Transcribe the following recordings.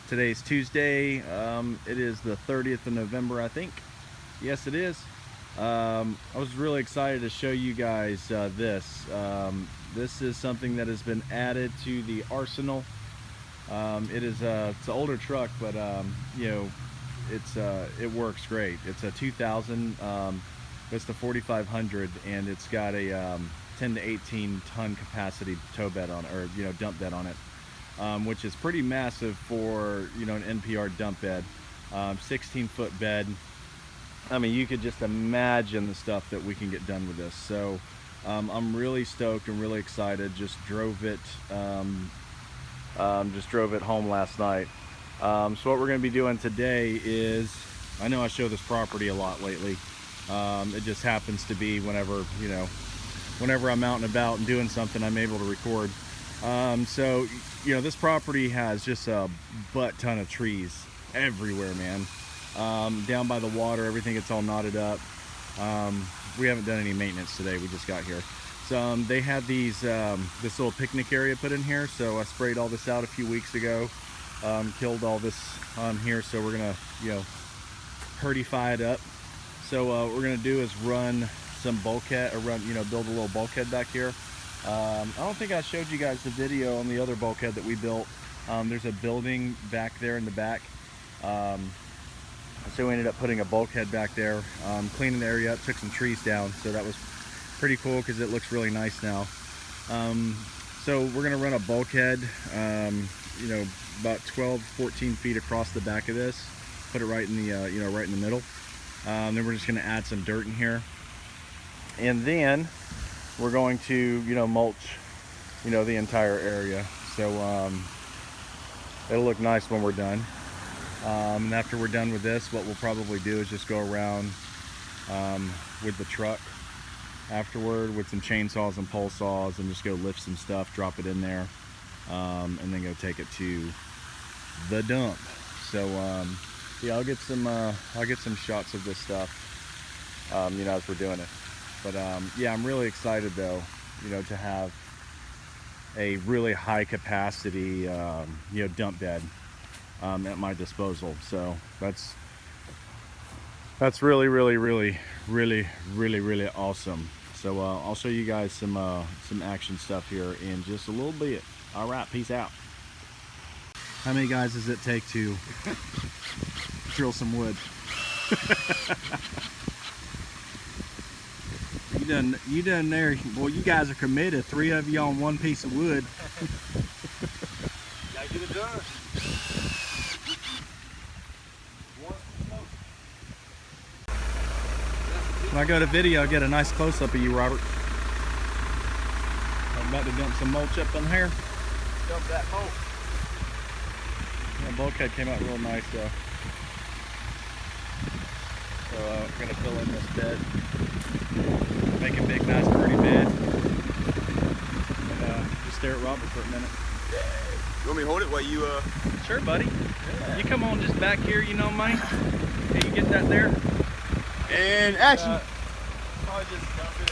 Today's Tuesday. It is the 30th of November, I think. Yes, it is. I was really excited to show you guys this. This is something that has been added to the arsenal. It's an older truck, but you know, it works great. It's a 2000. It's the 4500, and it's got a 10 to 18 ton capacity tow bed on it, or dump bed on it. Which is pretty massive for an NPR dump bed. 16-foot bed. I mean, you could just imagine the stuff that we can get done with this. So I'm really stoked and really excited. Just drove it home last night. So what we're going to be doing today is, I know I show this property a lot lately. It just happens to be whenever I'm out and about and doing something, I'm able to record. So this property has just a butt ton of trees everywhere, man. Down by the water, everything gets all knotted up. We haven't done any maintenance today, we just got here. So they had this little picnic area put in here, so I sprayed all this out a few weeks ago. Killed all this on here, so we're gonna herdify it up. So what we're gonna do is run some bulkhead, or build a little bulkhead back here. I don't think I showed you guys the video on the other bulkhead that we built. There's a building back there in the back. So we ended up putting a bulkhead back there, cleaning the area up, took some trees down. So that was pretty cool because it looks really nice now. So we're gonna run a bulkhead, about 12, 14 feet across the back of this. Put it right in the, right in the middle. Then we're just gonna add some dirt in here. And then we're going to mulch the entire area, so it'll look nice when we're done. And after we're done with this, what we'll probably do is just go around with the truck afterward with some chainsaws and pole saws, and just go lift some stuff, drop it in there, and then go take it to the dump. So yeah, I'll get some shots of this stuff as we're doing it. But yeah, I'm really excited though, to have a really high capacity, dump bed at my disposal. So that's really, really, really, really, really, really awesome. So I'll show you guys some action stuff here in just a little bit. All right, peace out. How many guys does it take to drill some wood? You done there. Boy, you guys are committed. 3 of you on one piece of wood. Gotta get it done. When I go to video, I'll get a nice close-up of you, Robert. I'm about to dump some mulch up in here. Dump that mulch. The bulkhead came out real nice though. So we're gonna fill in this bed. Make a big, nice, pretty bed. And just stare at Robert for a minute. You want me to hold it while you Sure, buddy. Yeah. You come on just back here, man. Hey, you get that there? and action. Probably just dump it.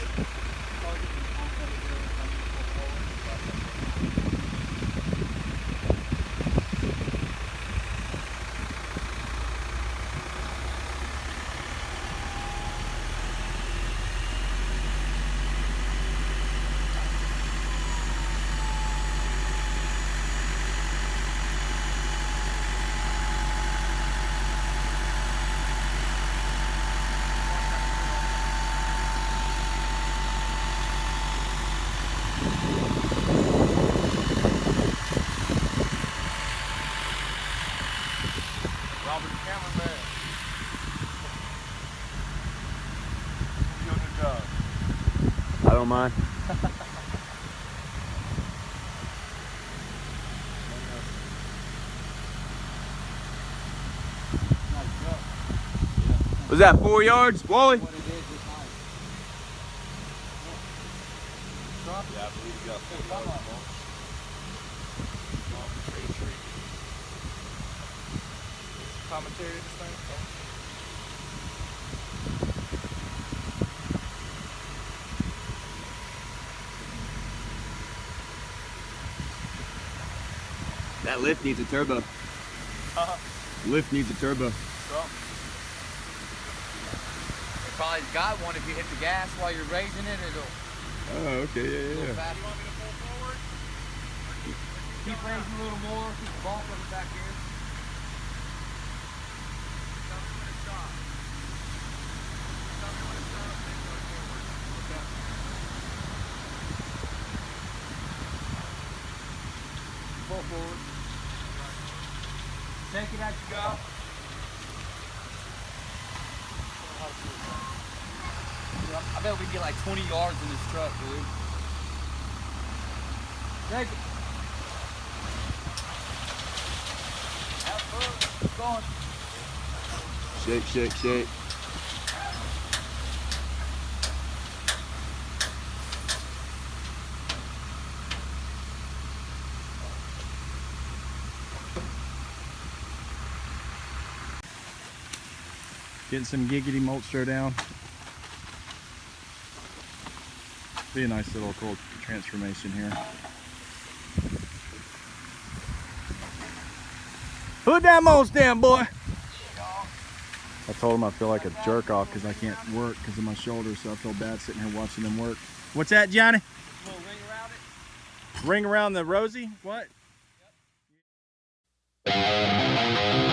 Robert the cameraman. You do a good job. I don't mind. Was that 4 yards, Wally? Yeah, I believe you got 4 yards. Commentary this thing. That lift needs a turbo. Lift needs a turbo. Probably got one. If you hit the gas while you're raising it, it'll Oh, okay, yeah. go faster. You want me to pull forward? Keep raising a little more. Keep the bulk of it back here. Tell me when to stop. Tell me when to stop, then go forward. Okay. Pull forward. Take it as you go. I bet we can get like 20 yards in this truck, dude. Take it. Have fun. Keep going. Shake, shake, shake. Getting some giggity mulch throw down. Be a nice little cool transformation here. Put that mulch down, boy. I told him I feel like a jerk off because I can't work because of my shoulders, so I feel bad sitting here watching them work. What's that, Johnny? A little ring around it. Ring around the Rosie? What? Yep.